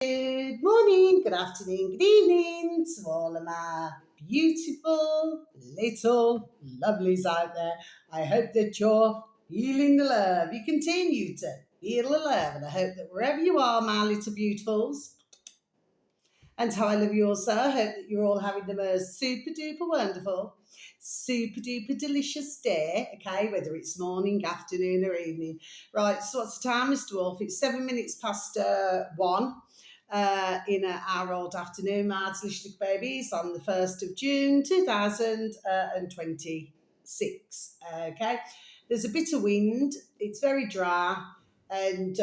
Good morning, good afternoon, good evening to all of my beautiful little lovelies out there. I hope that you're feeling the love. You continue to feel the love, and I hope that wherever you are, my little beautifuls, and how I love you also, I hope that you're all having the most super duper wonderful, super duper delicious day, okay, whether it's morning, afternoon, or evening. Right, so what's the time, Mr. Wolf? It's 7 minutes past one in our old afternoon, Mards Lishlik Babies, on the 1st of June 2026. Okay, there's a bit of wind, it's very dry, and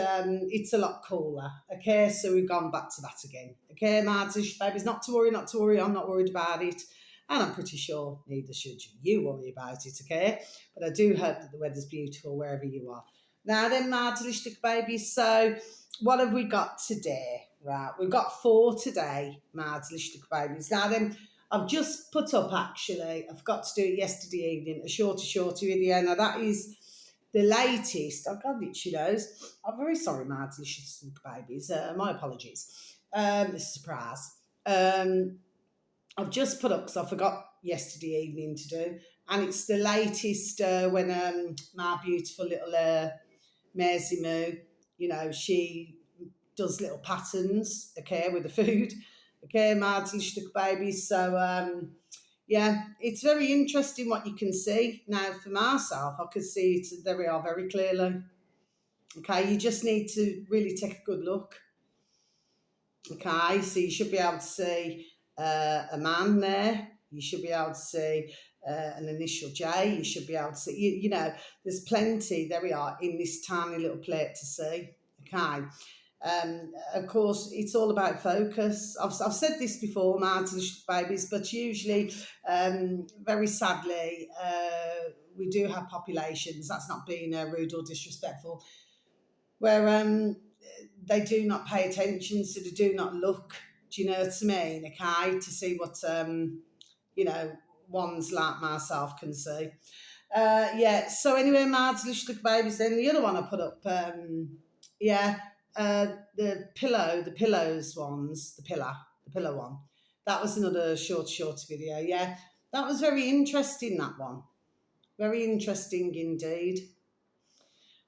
it's a lot cooler. Okay, so we've gone back to that again. Okay, Mards Lishlik Babies, not to worry, not to worry, I'm not worried about it. And I'm pretty sure neither should you worry about it, okay? But I do hope that the weather's beautiful wherever you are. Now then, Mards Lishlik Babies, so what have we got today? Right, we've got four today, Mads Lishlik Babies. Now then, I've just put up actually, I forgot to do it yesterday evening, a shorter video. Now that is the latest. Oh God, it she knows. I'm very sorry, Mads Lishlik Babies. My apologies. It's a surprise. I've just put up because I forgot yesterday evening to do, and it's the latest when my beautiful little Maisie Moo, she does little patterns, okay, with the food, okay, Martin Stuck Babies. So, yeah, it's very interesting what you can see. Now, for myself, I can see it, there we are, very clearly. Okay, you just need to really take a good look. Okay, so you should be able to see a man there. You should be able to see an initial J. You should be able to see, there's plenty, there we are, in this tiny little plate to see. Okay. Of course, it's all about focus. I've said this before, Martin Babies, but usually, very sadly, we do have populations, that's not being rude or disrespectful, where they do not pay attention, so they do not look. Do you know what I mean? Okay, to see what ones like myself can see. Yeah. So anyway, Mards Lishlik Babies. Then the other one I put up. Yeah. The pillows ones, the pillow one. That was another short video. Yeah, that was very interesting. That one, very interesting indeed.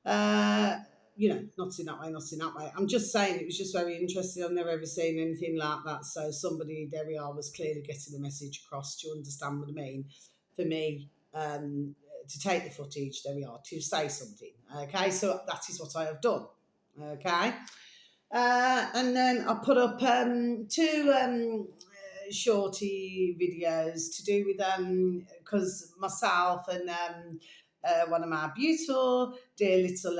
Uh, not in that way, not in that way. I'm just saying it was just very interesting. I've never ever seen anything like that. So somebody, there we are, was clearly getting the message across. Do you understand what I mean? For me, to take the footage, there we are, to say something. Okay, so that is what I have done. Okay. And then I put up two shorty videos to do with because myself and one of my beautiful dear little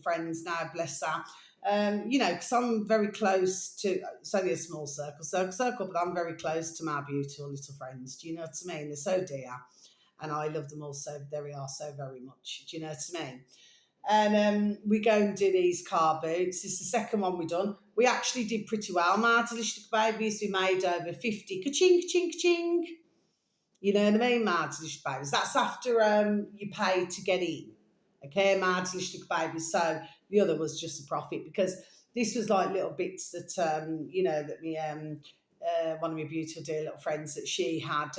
friends now, bless her. Because I'm very close to, it's only a small circle, but I'm very close to my beautiful little friends. Do you know what I mean? They're so dear, and I love them all so, there we are, so very much. Do you know what I mean? And we go and do these car boots. It's the second one we've done. We actually did pretty well, Martin Lishlik Babies. We made over 50, ka-ching, ka-ching, ka-ching. You know what I mean, Martin Lishlik Babies? That's after you pay to get in. Okay, Martin Lishlik Babies. So the other was just a profit, because this was like little bits that, that me, one of my beautiful dear little friends, that she had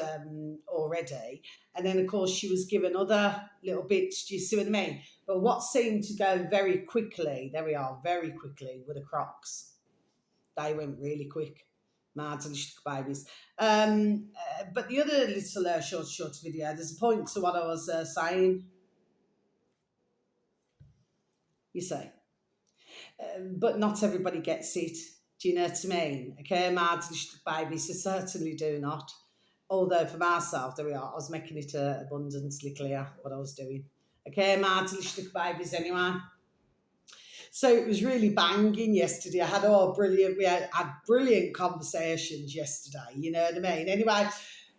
already. And then, of course, she was given other little bits. Do you see what I mean? But what seemed to go very quickly, there we are, very quickly, were the Crocs. They went really quick. Mads and Babies. But the other little short video, there's a point to what I was saying. You say. But not everybody gets it. Do you know what I mean? Okay, Mads and Babies, I certainly do not. Although for myself, there we are, I was making it abundantly clear what I was doing. Okay, Mads and Babies anyway. So it was really banging yesterday. We had brilliant conversations yesterday, you know what I mean? Anyway,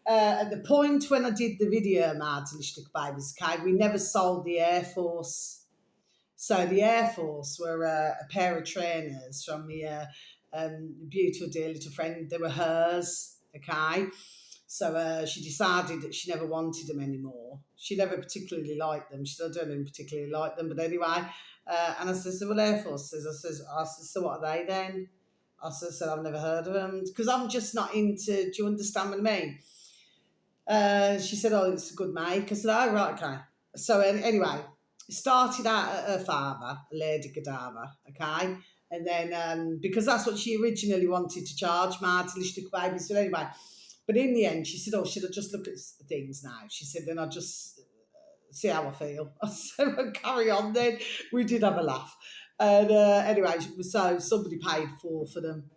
at the point when I did the video, Martin Lishlik Babies, okay, we never sold the Air Force. So the Air Force were a pair of trainers from the beautiful dear little friend. They were hers, okay? So she decided that she never wanted them anymore. She never particularly liked them. She said, I don't even particularly like them. But anyway, and I said, well, Air Force says, I said, so what are they then? I said, I've never heard of them because I'm just not into. Do you understand what I mean? She said, oh, it's a good make. I said, oh, right, okay. So anyway, started out at her father, Lady Godiva, okay? And then, because that's what she originally wanted to charge Marty Lishtuk babies. So anyway, but in the end, she said, oh, should I just look at things now? She said, then I'll just see how I feel. I said, well, carry on then. We did have a laugh. And anyway, so somebody paid 4 for them.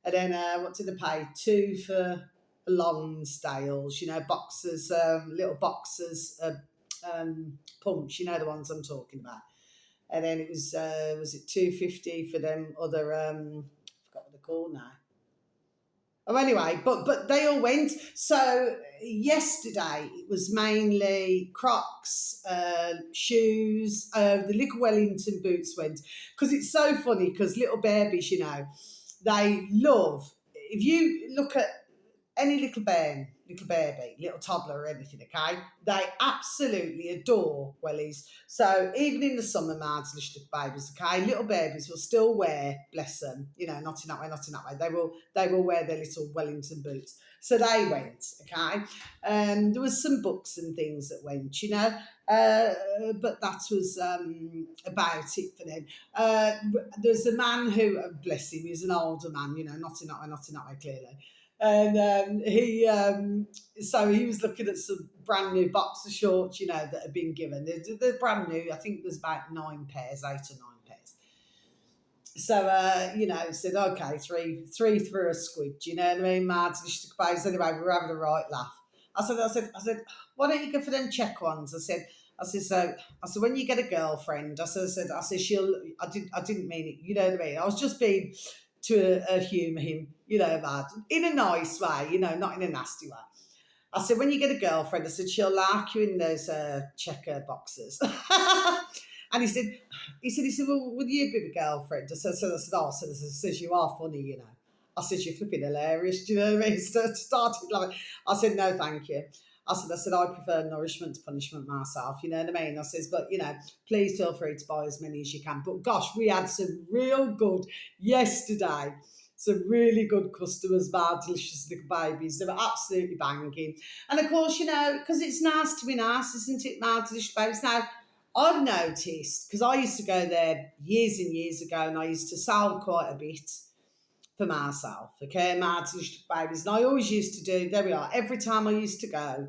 And then what did they pay? 2 for Lonsdales, boxes, little boxes of pumps, the ones I'm talking about. And then it was it $2.50 for them other, I forgot what they're called now. Oh, anyway, but they all went. So yesterday it was mainly Crocs, shoes, the little Wellington boots went. Because it's so funny because little babies, they love, if you look at any little baby, little toddler or anything, okay, they absolutely adore wellies. So even in the summer months, little babies, okay, little babies will still wear, bless them, not in that way. They will wear their little Wellington boots. So they went, okay. There was some books and things that went, but that was about it for them. There's a man who, bless him, he's an older man, not in that way clearly. And so he was looking at some brand new boxer shorts, that had been given. They're brand new. I think there's about 9 pairs, 8 or 9 pairs. So, said, okay, three through a squid. Do you know what I mean? Mads, anyway, we were having a right laugh. I said, why don't you go for them check ones? I said, when you get a girlfriend, I said, I didn't mean it. You know what I mean? I was just being to humour him, Mad, in a nice way, not in a nasty way. I said, when you get a girlfriend, I said, she'll like you in those checker boxes. And he said, well, would you be a girlfriend? I said, you are funny, I said, you're flipping hilarious, do you know what I mean? Started laughing. I said, no, thank you. I said, I prefer nourishment to punishment myself, you know what I mean? I says, but, please feel free to buy as many as you can. But gosh, we had some real good yesterday. Some really good customers, bad, delicious little babies. They were absolutely banging. And of course, because it's nice to be nice, isn't it, bad, delicious babies? Now, I've noticed, because I used to go there years and years ago, and I used to sell quite a bit for myself, okay, Martin's babies. And I always used to do, there we are, every time I used to go,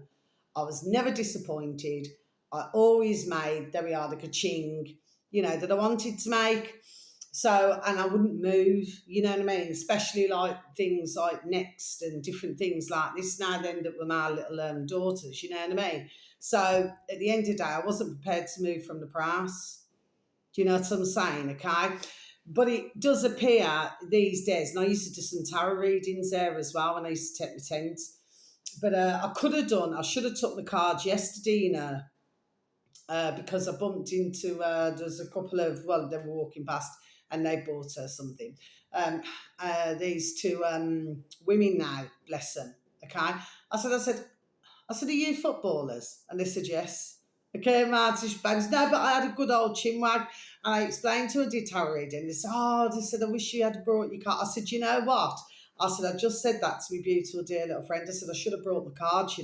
I was never disappointed. I always made, there we are, the ka-ching, that I wanted to make. So, and I wouldn't move, you know what I mean? Especially like things like Next and different things like this now then that were my little daughters, you know what I mean? So at the end of the day, I wasn't prepared to move from the price. Do you know what I'm saying, okay? But it does appear these days, and I used to do some tarot readings there as well when I used to take my tent. But I should have took the cards yesterday, because I bumped into, there's a couple of, well, they were walking past and they bought her something. These 2 women now, bless them, okay? I said, are you footballers? And they said, yes. Okay, Martish bags. No, but I had a good old chinwag. And I explained to her, did tarot reading. They said, I wish you had brought your card. I said, you know what? I said, I just said that to my beautiful dear little friend. I said, I should have brought the cards,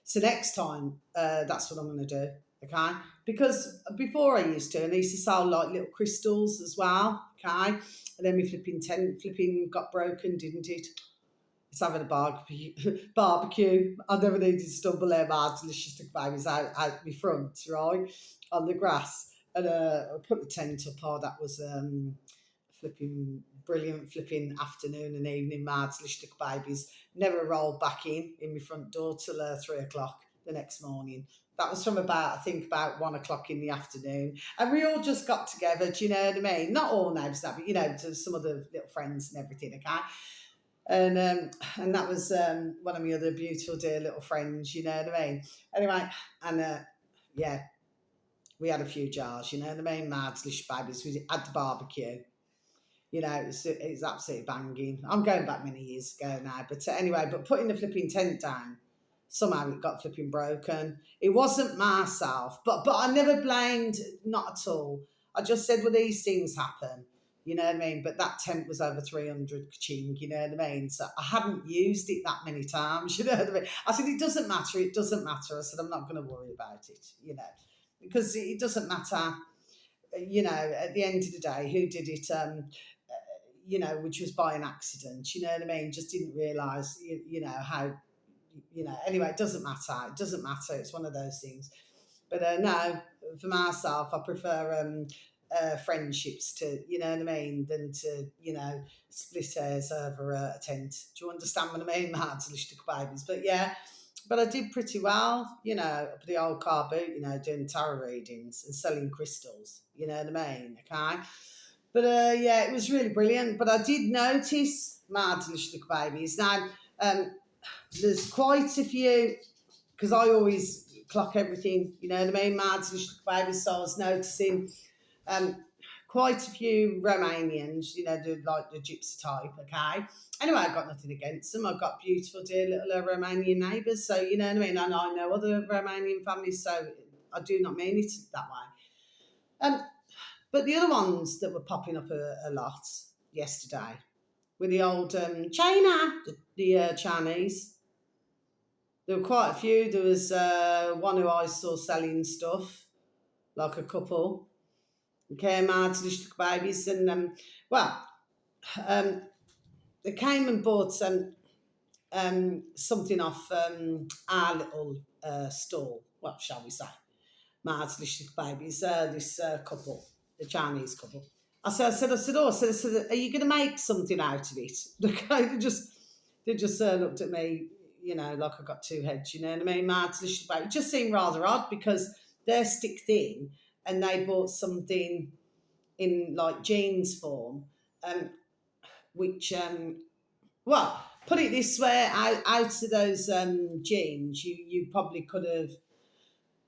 So next time, that's what I'm going to do, okay? Because before I used to sell like little crystals as well, okay? And then my flipping got broken, didn't it? It's having a barbecue. I never needed to stumble there, my delicious babies out my front, right, on the grass. And I put the tent up. Oh, that was flipping brilliant flipping afternoon and evening, my delicious babies. Never rolled back in my front door till 3 o'clock the next morning. That was from about 1 o'clock in the afternoon. And we all just got together, do you know what I mean? Not all neighbours, but, to some of the little friends and everything, okay? And that was one of my other beautiful dear little friends, you know what I mean? Anyway, and yeah, we had a few jars, you know what I mean? Mad delicious babies. We had the barbecue. It's absolutely banging. I'm going back many years ago now. But anyway, putting the flipping tent down, somehow it got flipping broken. It wasn't myself, but I never blamed, not at all. I just said, well, these things happen. you know what I mean? But that tent was over 300 kaching, you know what I mean? So I hadn't used it that many times, you know what I mean? I said, it doesn't matter, it doesn't matter. I said, I'm not going to worry about it, you know, because it doesn't matter, you know, at the end of the day, who did it, you know, which was by an accident, you know what I mean? Just didn't realise, you know, how, you know, anyway, it doesn't matter. It doesn't matter. It's one of those things. But no, for myself, I prefer friendships to, you know what I mean, than to, you know, split hairs over a tent. Do you understand what I mean, Martin babies? But yeah, but I did pretty well, you know, up at the old car boot, you know, doing tarot readings and selling crystals, you know what I mean, okay? But yeah, it was really brilliant. But I did notice, Martin babies, now um, there's quite a few, because I always clock everything, you know what I mean, Martin babies, so I was noticing um, quite a few Romanians, you know, like the gypsy type, okay? Anyway, I've got nothing against them. I've got beautiful, dear little Romanian neighbours, so, you know what I mean? And I know other Romanian families, so I do not mean it that way. But the other ones that were popping up a lot yesterday were the old China, the Chinese. There were quite a few. There was one who I saw selling stuff, like a couple. Came out to the babies, and well, um, they came and bought something off our little stall. What shall we say? Martin babies. This couple, the Chinese couple. I said, are you going to make something out of it? They just looked at me, you know, like I got two heads. You know what I mean? Martin baby. It just seemed rather odd because they're stick thin, and they bought something in like jeans form, um, which well, put it this way, out of those jeans, you probably could have,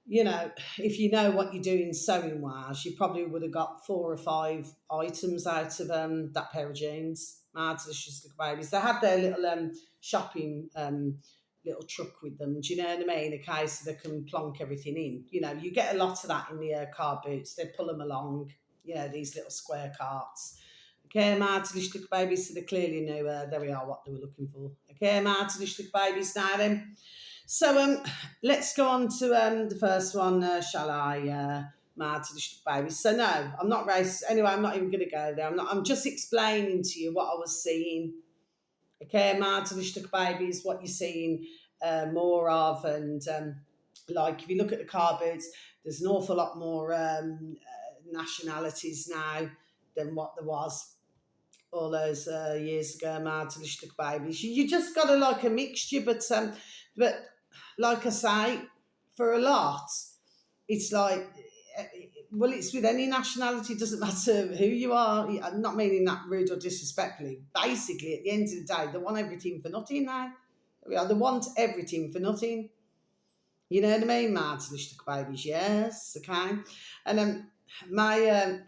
you know, if you know what you're doing sewing wise, you probably would have got 4 or 5 items out of that pair of jeans. My delicious little babies. They had their little shopping little truck with them. Do you know what I mean? Okay, so they can plonk everything in. You know, you get a lot of that in the car boots. They pull them along. You know, these little square carts. Okay, my little babies. So they clearly knew there we are what they were looking for. Okay, my little babies. Now then. So let's go on to the first one, shall I, Martin baby? So no, I'm not racist. Anyway, I'm not even going to go there. I'm just explaining to you what I was seeing. Okay, Martin babies, what you're seeing more of, and like if you look at the car boots, there's an awful lot more nationalities now than what there was all those years ago. Martin babies, you just got like a mixture, but like I say, for a lot, it's like, well, it's with any nationality, it doesn't matter who you are. I'm not meaning that rude or disrespectfully. Basically, at the end of the day, they want everything for nothing now. They want everything for nothing. You know what I mean, Martin babies? Yes, okay. And my,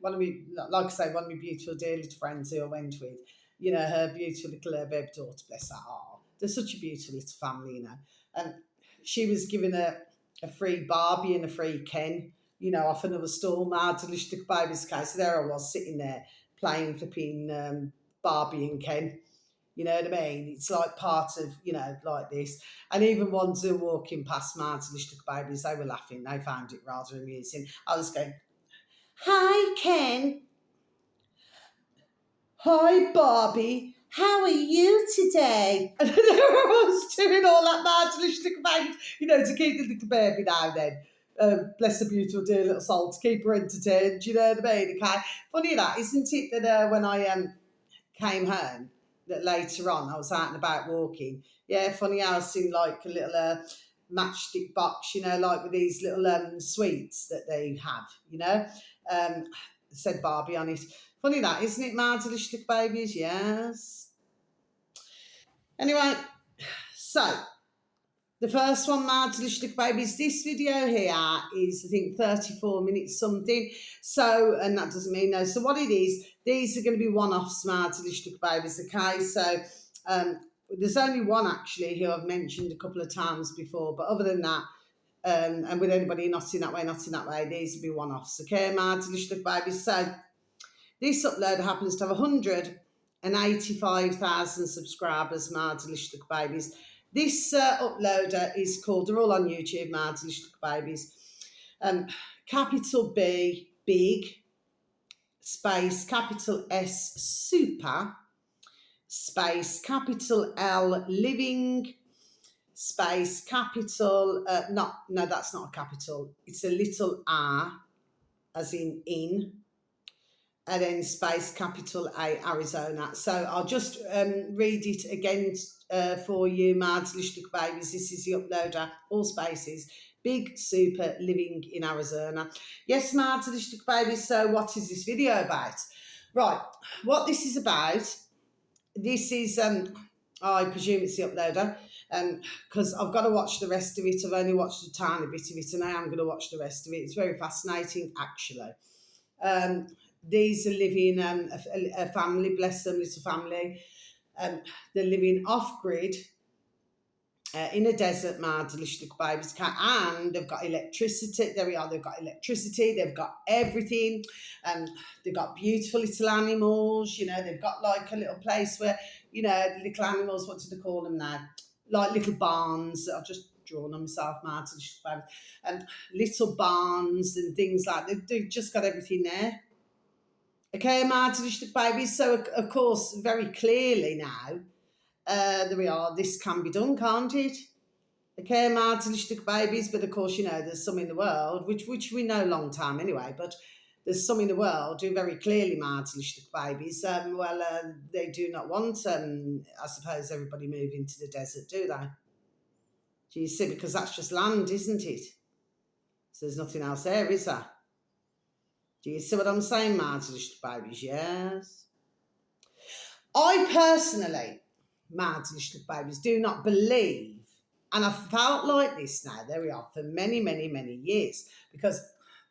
one of my, like I say, one of my beautiful, dear little friends who I went with, you know, her beautiful little baby daughter, bless her heart. They're such a beautiful little family, you know. And she was given a free Barbie and a free Ken, you know, off another stall, mad delicious baby's case. So there I was sitting there playing flipping Barbie and Ken. You know what I mean? It's like part of, you know, like this. And even ones who were walking past my delicious babies, they were laughing. They found it rather amusing. I was going, "Hi, Ken. Hi, Barbie. How are you today?" And then I was doing all that marvelous little baby, you know, to keep the little baby now then. Bless her beautiful dear little soul, to keep her entertained, do you know what I mean? Okay. Funny that, isn't it, that when I came home, that later on I was out and about walking. Yeah, funny how I seen like a little matchstick box, you know, like with these little sweets that they have, you know. Said Barbie on it. Funny that, isn't it, my delicious babies? Yes. Anyway, so the first one, my delicious babies. This video here is, I think, 34 minutes something. So, and that doesn't mean no. So, what it is, these are going to be one-offs, my delicious babies. Okay, so there's only one actually who I've mentioned a couple of times before, but other than that, and with anybody not in that way, these will be one-offs. Okay, my delicious babies. So, This uploader happens to have 185,000 subscribers, Mardalishtuk Babies. This uploader is called, they're all on YouTube, Mardalishtuk Babies. Capital B, big, space, capital S, super, space, capital L, living, space, capital, no, that's not a capital. It's a little R, as in, and then space, capital A, Arizona. So I'll just read it again for you, Mardalishtuk Babies. This is the uploader, all spaces. Big, super, living in Arizona. Yes, Mardalishtuk Babies, so what is this video about? Right, what this is about, this is, I presume it's the uploader, because I've got to watch the rest of it. I've only watched a tiny bit of it, and I am going to watch the rest of it. It's very fascinating, actually. These are living, a family, bless them, little family. They're living off-grid in a desert, Mardalishtuk Babies, and they've got electricity. There we are, they've got electricity, they've got everything. They've got beautiful little animals, you know, they've got like a little place where, you know, the little animals, what do they call them now? Like little barns. I've just drawn on myself, Mardalishtuk Babies. Little barns and things like that. They've just got everything there. Okay, Mardalishtuk Babies. So, of course, very clearly now, there we are, this can be done, can't it? Okay, Mardalishtuk Babies, but of course, you know, there's some in the world, which we know a long time anyway, but there's some in the world who very clearly, Mardalishtuk Babies, they do not want, I suppose, everybody moving to the desert, do they? Do you see? Because that's just land, isn't it? So there's nothing else there, is there? Do you see what I'm saying, Mardalishtuk Babies? Yes. I personally, Mardalishtuk Babies, do not believe, and I've felt like this now, there we are, for many, many, many years, because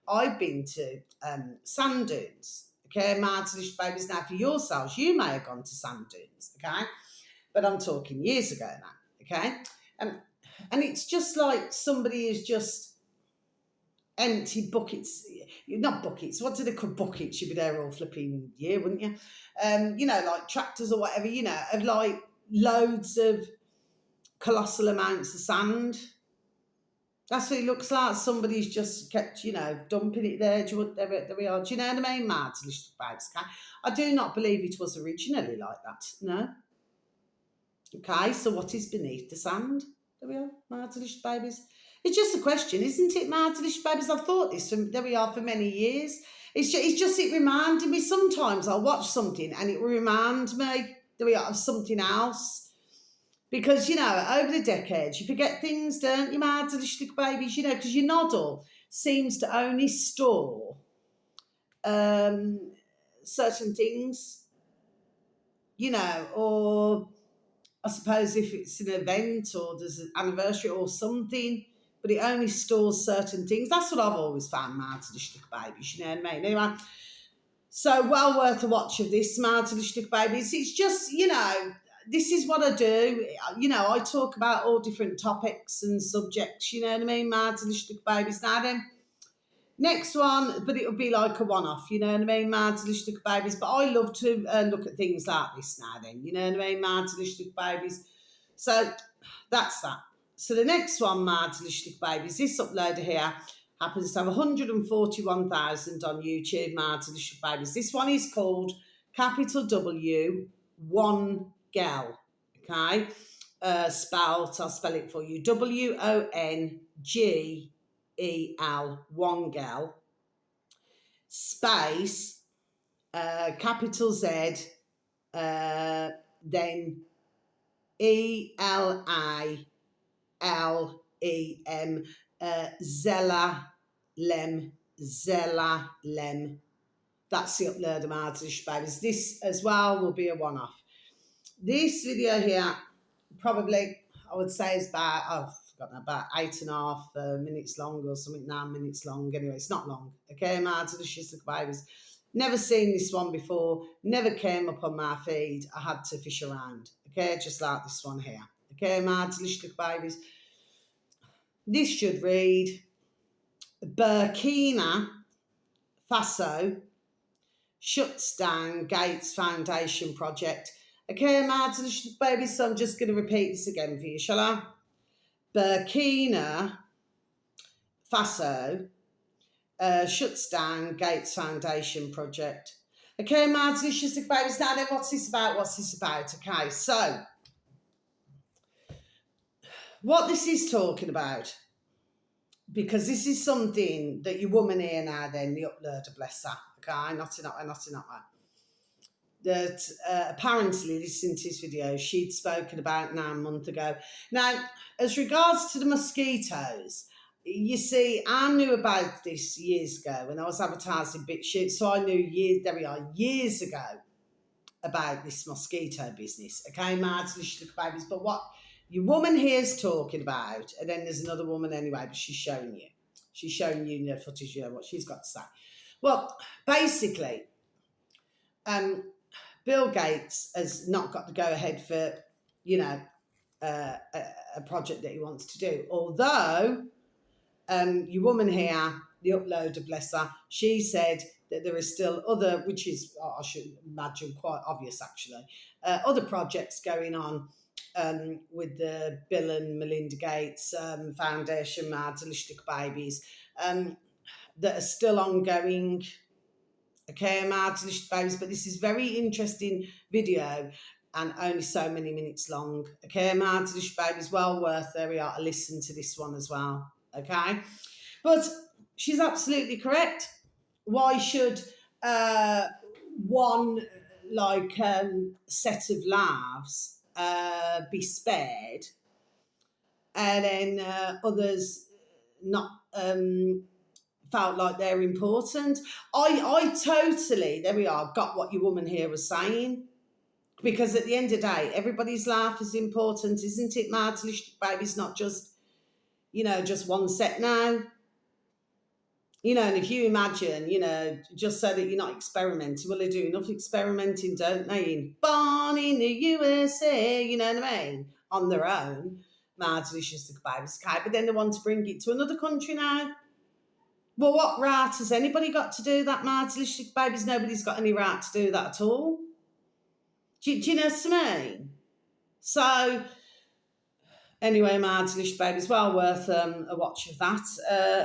I've been to sand dunes, okay, Mardalishtuk Babies. Now, for yourselves, you may have gone to sand dunes, okay, but I'm talking years ago now, okay, and it's just like somebody is just empty buckets, not buckets, what do they call buckets? You'd be there all flipping year, wouldn't you? You know, like tractors or whatever, you know, of like loads of colossal amounts of sand. That's what it looks like. Somebody's just kept, you know, dumping it there. There we are. Do you know what I mean, Mardalishtuk Babies? I do not believe it was originally like that. No. Okay, so what is beneath the sand? There we are, Mardalishtuk Babies. It's just a question, isn't it, Mardalishtuk Babies? I've thought this, there we are, for many years. It reminded me, sometimes I'll watch something and it will remind me, there we are, of something else. Because, you know, over the decades, you forget things, don't you, Mardalishtuk Babies? You know, because your noddle seems to only store certain things, you know, or I suppose if it's an event or there's an anniversary or something, but it only stores certain things. That's what I've always found, Mardalishtuk Babies, you know what I mean? Anyway, so well worth a watch of this, Mardalishtuk Babies. It's just, you know, this is what I do. You know, I talk about all different topics and subjects, you know what I mean, Mardalishtuk Babies. Now then, next one, but it would be like a one-off, you know what I mean, Mardalishtuk Babies. But I love to look at things like this now then, you know what I mean, Mardalishtuk Babies. So that's that. So the next one, Mardalishtuk Babies, this uploader here happens to have 141,000 on YouTube, Mardalishtuk Babies. This one is called capital W, One Gel, okay? I'll spell it for you, WONGEL, One Gel, space, capital Z, then ELALEM, Zelalem. That's the upload of Mardalishtuk Babies. This as well will be a one-off. This video here, probably, I would say, is about 8.5 minutes long or something, 9 minutes long. Anyway, it's not long. Okay, Mardalishtuk Babies. Never seen this one before. Never came up on my feed. I had to fish around. Okay, just like this one here. Okay, Mardalishtuk Babies. This should read, Burkina Faso shuts down Gates Foundation project. Okay, Mads and baby, so I'm just going to repeat this again for you, shall I? Burkina Faso shuts down Gates Foundation project. Okay, Mads, babies, now then, what's this about? Okay, so what this is talking about, because this is something that your woman here now, then, the uploader, bless her, okay, not in that way. That apparently, listening to this video, she'd spoken about 9 months ago. Now, as regards to the mosquitoes, you see, I knew about this years ago when I was advertising BitChute, so I knew years ago about this mosquito business. Okay, Mads, little babies, but what your woman here's talking about, and then there's another woman anyway, but she's showing you in the footage, what she's got to say. Well, basically, Bill Gates has not got the go-ahead for, a project that he wants to do. Although, your woman here, the uploader, bless her, she said that there are still other, which is, I should imagine, quite obvious actually, other projects going on with the Bill and Melinda Gates Foundation, Mads Babies, that are still ongoing. Okay, Mads Babies, but this is very interesting video and only so many minutes long. Okay, Mads Babies, well worth a listen to this one as well. Okay, but she's absolutely correct. Why should one set of lives be spared, and then others not felt like they're important? I totally, got what your woman here was saying. Because at the end of the day, everybody's life is important, isn't it, Mads? Baby's not just, just one set now. And if you imagine, just so that you're not experimenting, well, they do enough experimenting, don't they? Born in the USA, you know what I mean? On their own, Mads, babies, okay? But then they want to bring it to another country now. Well, what right has anybody got to do that, Mads? Babies, nobody's got any right to do that at all. Do you know what I mean? So, anyway, Mads, babies, well worth a watch of that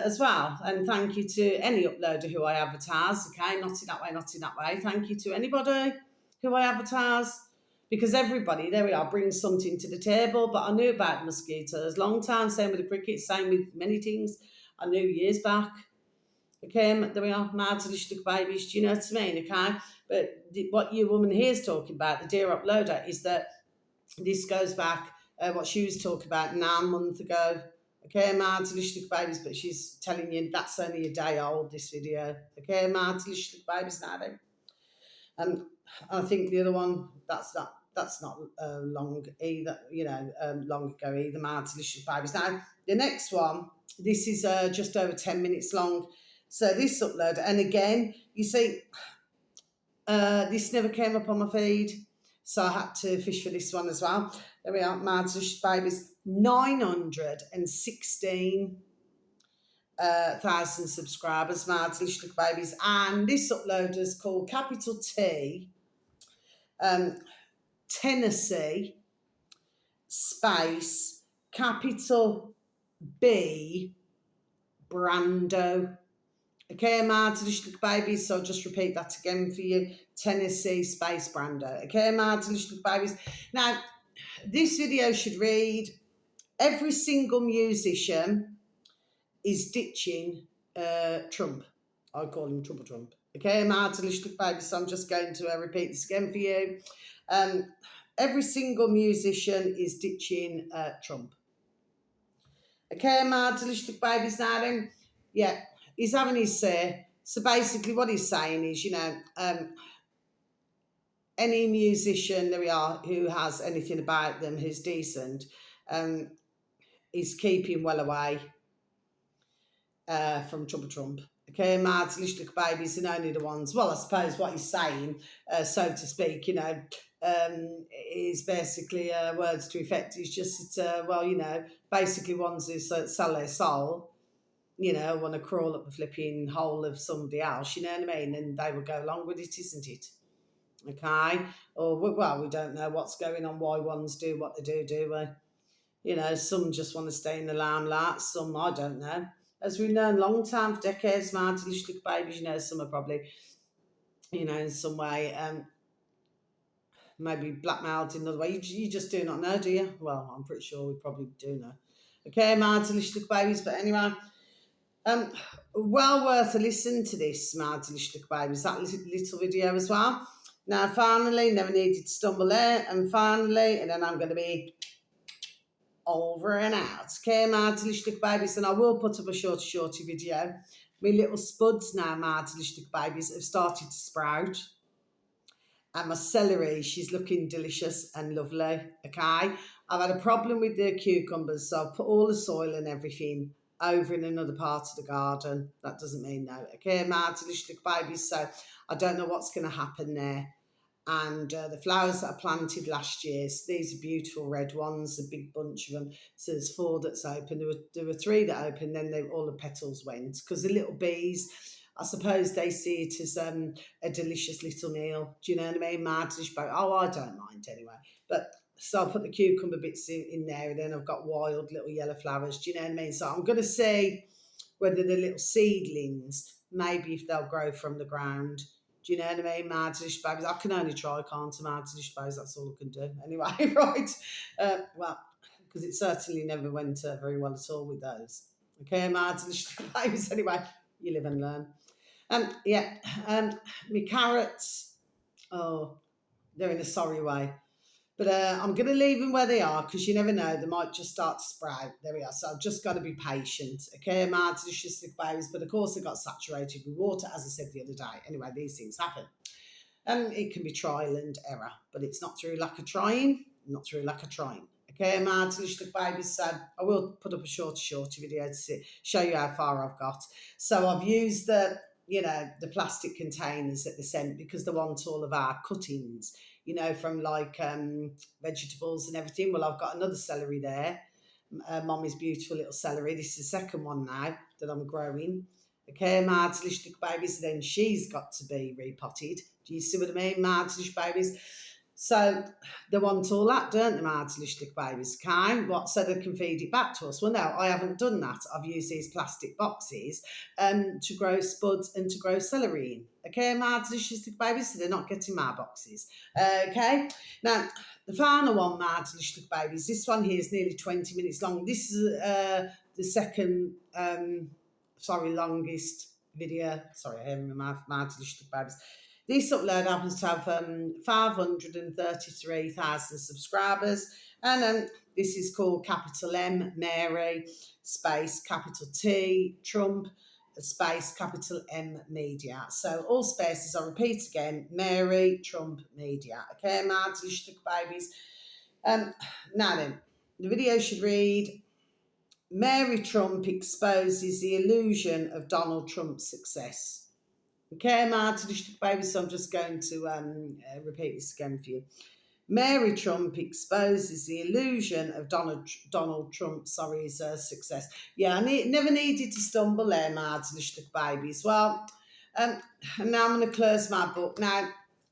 as well. And thank you to any uploader who I advertise, okay? Not in that way. Thank you to anybody who I advertise, because everybody, brings something to the table. But I knew about mosquitoes long time, same with the cricket, same with many things. I knew years back. Okay, there we are, Mads, babies, do you know what I mean, okay? But what your woman here is talking about, the dear uploader, is that this goes back, what she was talking about 9 months ago. Okay, Mads, babies, but she's telling you that's only a day old, this video. Okay, Mads, babies, now then. I think the other one, that's not long either, long ago either, Mads, babies. Now, the next one, this is just over 10 minutes long. So this uploader, and again, you see, this never came up on my feed, so I had to fish for this one as well. There we are, Mads Babies, 916,000 subscribers, Mads Babies, and this uploader is called capital T, Tennessee, space, capital B, Brando. Okay, Mads, babies, so I'll just repeat that again for you. Tennessee, space, Brando. Okay, Mads, babies. Now, this video should read, every single musician is ditching Trump. I call him Trump. Okay, Mads, babies, so I'm just going to repeat this again for you. Every single musician is ditching Trump. Okay, Mads, babies, now then, yeah. He's having his say. So basically what he's saying is, any musician, who has anything about them who's decent, is keeping well away from Trump. Okay, Mads, babies, and only the ones, well, I suppose what he's saying, so to speak, is basically words to effect. It's just, basically ones who sell their soul, want to crawl up the flipping hole of somebody else, you know what I mean? And they will go along with it, isn't it? Okay? Or, well, we don't know what's going on, why ones do what they do we? Some just want to stay in the limelight, some, I don't know. As we've known long time, for decades, man, little babies, some are probably, in some way, maybe blackmailed in another way. You just do not know, do you? Well, I'm pretty sure we probably do know. Okay, man, little babies, but anyway, well worth a listen to this, man, little babies, that little video as well. Now, finally, never needed to stumble there, and finally, and then I'm going to be over and out. Okay, my little babies, and I will put up a shorty video. My little spuds now, my little babies, have started to sprout. And my celery, she's looking delicious and lovely. Okay, I've had a problem with the cucumbers, so I've put all the soil and everything over in another part of the garden. That doesn't mean no. Okay, my little babies, so I don't know what's going to happen there. And the flowers that I planted last year, so these are beautiful red ones, a big bunch of them. So there's 4 that's open. There were 3 that opened, then all the petals went. Because the little bees, I suppose they see it as a delicious little meal. Do you know what I mean? Oh, I don't mind anyway. But so I'll put the cucumber bits in there, and then I've got wild little yellow flowers. Do you know what I mean? So I'm going to see whether the little seedlings, maybe if they'll grow from the ground. Do you know what I mean? Mardish babies. I can only try, can't I? Mardish babies, that's all I can do. Anyway, right. Well, because it certainly never went very well at all with those. Okay, Mardish babies. Anyway, you live and learn. My carrots, they're in a sorry way. But I'm going to leave them where they are because you never know, they might just start to sprout. There we are. So I've just got to be patient. Okay, my delicious babies. But of course, they got saturated with water, as I said the other day. Anyway, these things happen. And it can be trial and error, but it's not through lack of trying, not through lack of trying. Okay, my delicious babies. So I will put up a shorty video to show you how far I've got. So I've used the plastic containers that they sent because they want all of our cuttings, from like vegetables and everything. Well, I've got another celery there. Mommy's beautiful little celery. This is the second one now that I'm growing. Okay, my delicious babies. Then she's got to be repotted. Do you see what I mean, my delicious babies? So they want all that, don't they, my delicious babies? So they can feed it back to us. Well, no, I haven't done that. I've used these plastic boxes to grow spuds and to grow celery in. Okay, my delicious babies, so they're not getting my boxes. Okay, now the final one, my delicious babies, this one here is nearly 20 minutes long. This is the second, longest video. Sorry, I have my delicious babies. This upload happens to have 533,000 subscribers, and this is called capital M, Mary, space, capital T, Trump, space, capital M, Media. So all spaces, I'll repeat again, Mary, Trump, Media. Okay, my delicious babies. Now then, the video should read, Mary Trump exposes the illusion of Donald Trump's success. Okay, my delicious babies, so I'm just going to repeat this again for you. Mary Trump exposes the illusion of Donald Trump's success. Yeah, I never needed to stumble there, my delicious babies. Well, now I'm going to close my book now.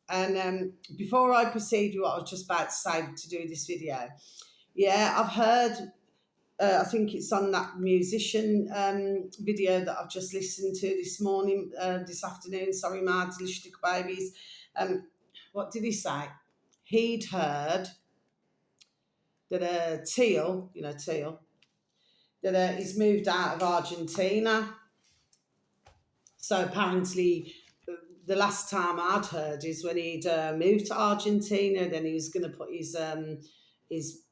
And before I proceed with what I was just about to say to do this video, I've heard... I think it's on that musician video that I've just listened to this afternoon. Sorry, my delicious babies. What did he say? He'd heard that Teal, that he's moved out of Argentina. So apparently, the last time I'd heard is when he'd moved to Argentina, then he was going to put his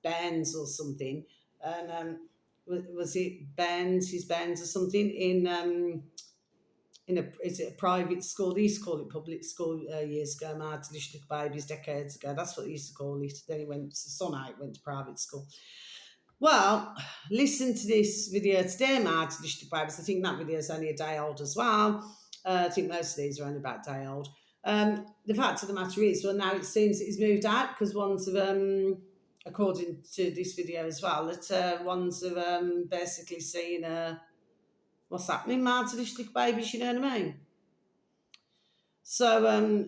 bands or something. And was it his bands or something is it a private school? They used to call it public school years ago. My delicious babies, decades ago. That's what they used to call it. Then he went to private school. Well, listen to this video today, my delicious babies. I think that video is only a day old as well. I think most of these are only about a day old. The fact of the matter is, well, now it seems that he's moved out because ones of according to this video as well, that ones have basically seen What's happening, Martyristic babies, you know what I mean? So,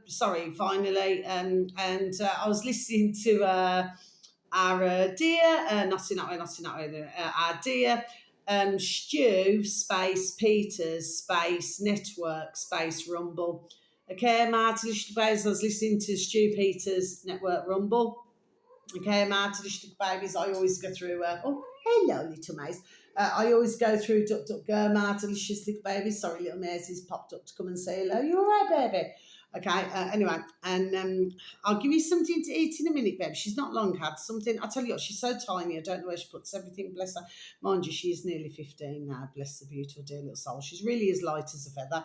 sorry, finally, I was listening to our dear, not in that way, our dear Stu, space Peters, space Network, space Rumble. Okay, Martin, I was listening to Stu Peters, Network Rumble. Okay, Martin, babies, I always go through, oh, hello, little Maze. I always go through Duck Duck Go, Martin, little baby. Sorry, little Maisie's popped up to come and say hello. You all right, baby? Okay, anyway, and I'll give you something to eat in a minute, babe. She's not long had something. I tell you what, she's so tiny, I don't know where she puts everything, bless her. Mind you, she's nearly 15 now, bless the beautiful dear little soul. She's really as light as a feather.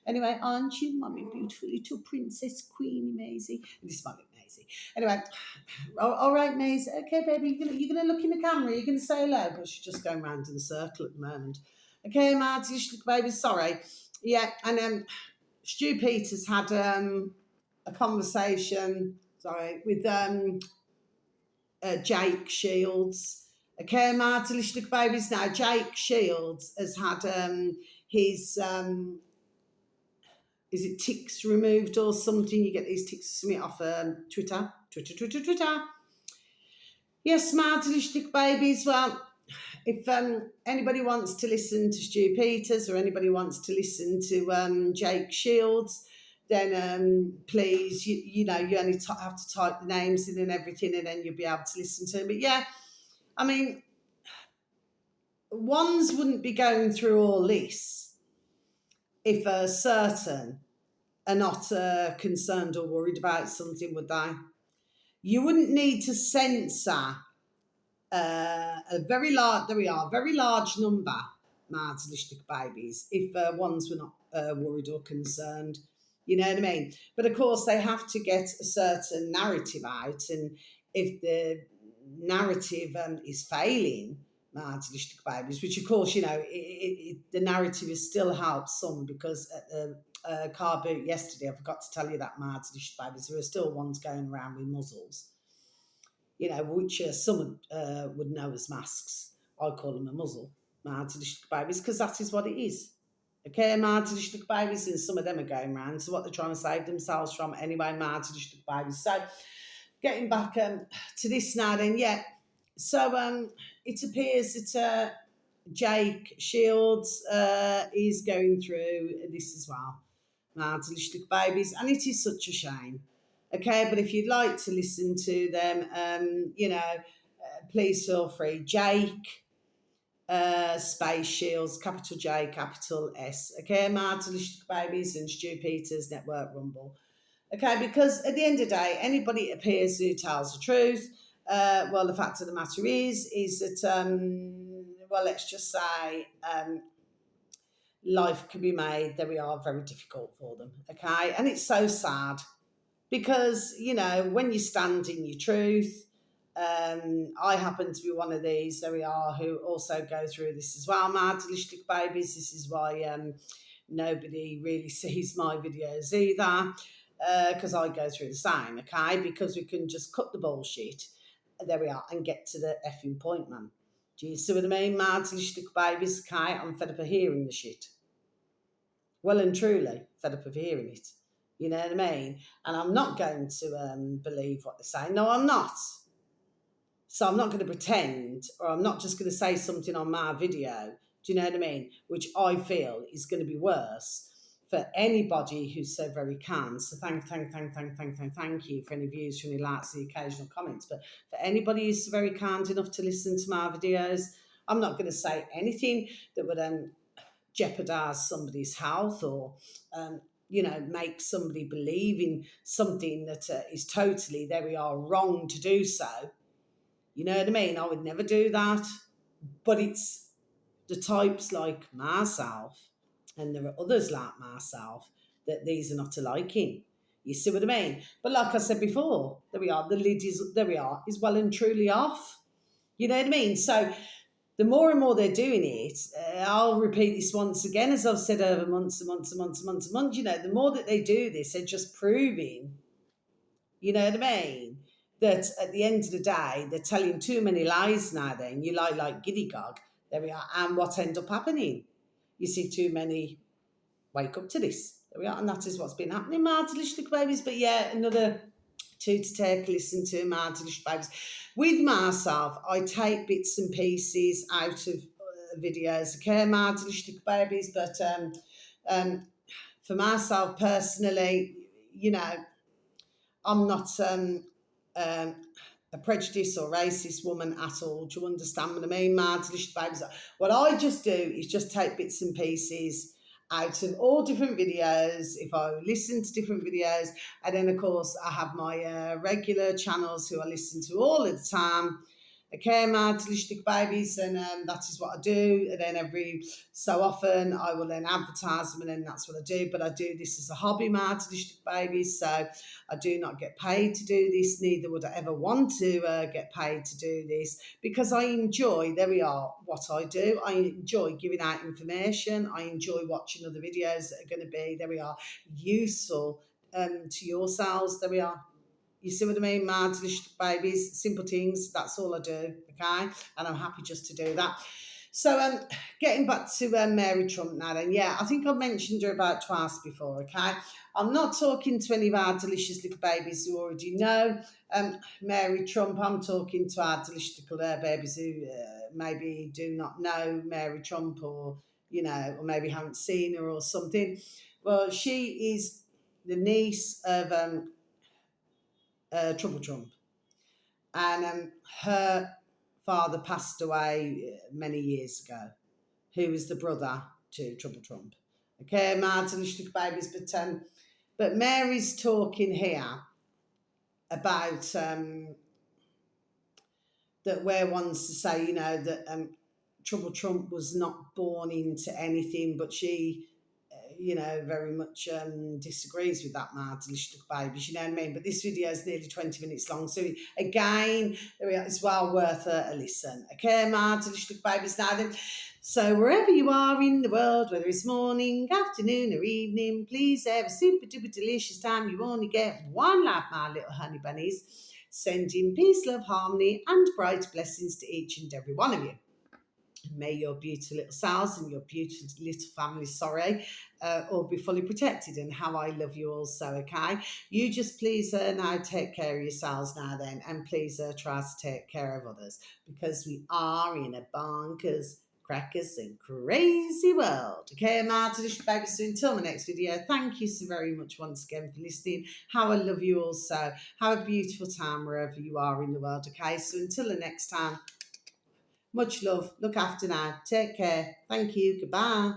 Anyway, aren't you, mummy, beautiful little princess, Queenie Maisie? This might be Maisie. Anyway, all right, Maisie. Okay, baby, you're gonna look in the camera. You're gonna say hello, but she's just going round in a circle at the moment. Okay, Marty, baby, sorry. Yeah, and Stu Peters had a conversation, sorry, with Jake Shields. Okay, Marty, babies. Now, Jake Shields has had his is it ticks removed or something? You get these ticks off Twitter. Yes, Marty, babies. Well, if anybody wants to listen to Stu Peters or anybody wants to listen to Jake Shields, then please, you know, you only have to type the names in and everything, and then you'll be able to listen to them. But yeah, I mean, ones wouldn't be going through all this if certain are not concerned or worried about something, would they? You wouldn't need to censor a very large, there we are, very large number, Martyristic babies, if ones were not worried or concerned. You know what I mean? But of course, they have to get a certain narrative out, and if the narrative is failing, Martyristic babies, which of course, you know, the narrative is still helps some, because at the car boot yesterday, I forgot to tell you that, Martyristic babies, there are still ones going around with muzzles, you know, which some would know as masks. I call them a muzzle, Martyristic babies, because that is what it is. Okay, Martyristic babies, and some of them are going around. So what they're trying to save themselves from anyway, Martyristic babies. So getting back to this now then, yeah. So it appears that Jake Shields is going through this as well, Martyristic babies, and it is such a shame. Okay, but if you'd like to listen to them, you know, please feel free. Jake, Space Shields, capital J, capital S. Okay, Martyristic babies and Stu Peters, Network Rumble. Okay, because at the end of the day, anybody appears who tells the truth. Well, the fact of the matter is that, well, let's just say life can be made, there we are, very difficult for them. Okay, and it's so sad because, you know, when you stand in your truth, I happen to be one of these, there we are, who also go through this as well, Martyristic babies. This is why nobody really sees my videos either, because I go through the same, okay? Because we can just cut the bullshit, there we are, and get to the effing point, man. Do you see what I mean? Martyristic babies, okay? I'm fed up of hearing the shit. Well and truly, fed up of hearing it. You know what I mean? And I'm not going to believe what they say. No, I'm not. So I'm not going to pretend, or I'm not just going to say something on my video, do you know what I mean? Which I feel is going to be worse for anybody who so very can. So thank you for any views, for any likes, the occasional comments. But for anybody who's very kind enough to listen to my videos, I'm not going to say anything that would jeopardise somebody's health, or you know, make somebody believe in something that is totally, there we are, wrong to do so. You know what I mean? I would never do that. But it's the types like myself, and there are others like myself, that these are not a liking. You see what I mean? But like I said before, there we are, the lid is, there we are, is well and truly off. You know what I mean? So the more and more they're doing it, I'll repeat this once again, as I've said over months and months and months and months and months, you know, the more that they do this, they're just proving, you know what I mean, that at the end of the day, they're telling too many lies now then. You lie like giddy gog. There we are. And what end up happening? You see too many wake up to this. There we are. And that is what's been happening, my delicious little babies. But yeah, another two to take a listen to, my delicious babies. With myself, I take bits and pieces out of videos, okay, my delicious little babies. But um, for myself personally, you know, I'm not um, a prejudiced or racist woman at all. Do you understand what I mean, my delicious babies? What I just do is just take bits and pieces out of all different videos. If I listen to different videos, and then of course I have my regular channels who I listen to all of the time. Okay, my delicious babies, and that is what I do. And then every so often I will then advertise them, and then that's what I do. But I do this as a hobby, my delicious babies. So I do not get paid to do this, neither would I ever want to get paid to do this, because I enjoy, there we are, what I do. I enjoy giving out information. I enjoy watching other videos that are going to be, there we are, useful to yourselves. There we are. You see what I mean, my delicious babies? Simple things, that's all I do, okay? And I'm happy just to do that. So, getting back to Mary Trump now then, yeah, I think I've mentioned her about twice before, okay? I'm not talking to any of our delicious little babies who already know Mary Trump. I'm talking to our delicious little babies who maybe do not know Mary Trump, or, you know, or maybe haven't seen her or something. Well, she is the niece of Trouble Trump. And her father passed away many years ago, who was the brother to Trouble Trump. Okay, Martin, little babies, but Mary's talking here about that where wants to say, you know, that Trouble Trump was not born into anything, but she, you know, very much disagrees with that, my delicious little babies, you know what I mean? But this video is nearly 20 minutes long, so again, there we are, it's well worth a listen. Okay, my delicious little babies, now then. So wherever you are in the world, whether it's morning, afternoon or evening, please have a super duper delicious time. You only get one life, my little honey bunnies. Sending peace, love, harmony and bright blessings to each and every one of you. May your beautiful little selves and your beautiful little family, all be fully protected, and how I love you all so, okay? You just please now take care of yourselves now then, and please try to take care of others, because we are in a bonkers, crackers and crazy world. Okay, my delicious babies, so until my next video, thank you so very much once again for listening. How I love you all so. Have a beautiful time wherever you are in the world, okay? So until the next time, much love. Look after now. Take care. Thank you. Goodbye.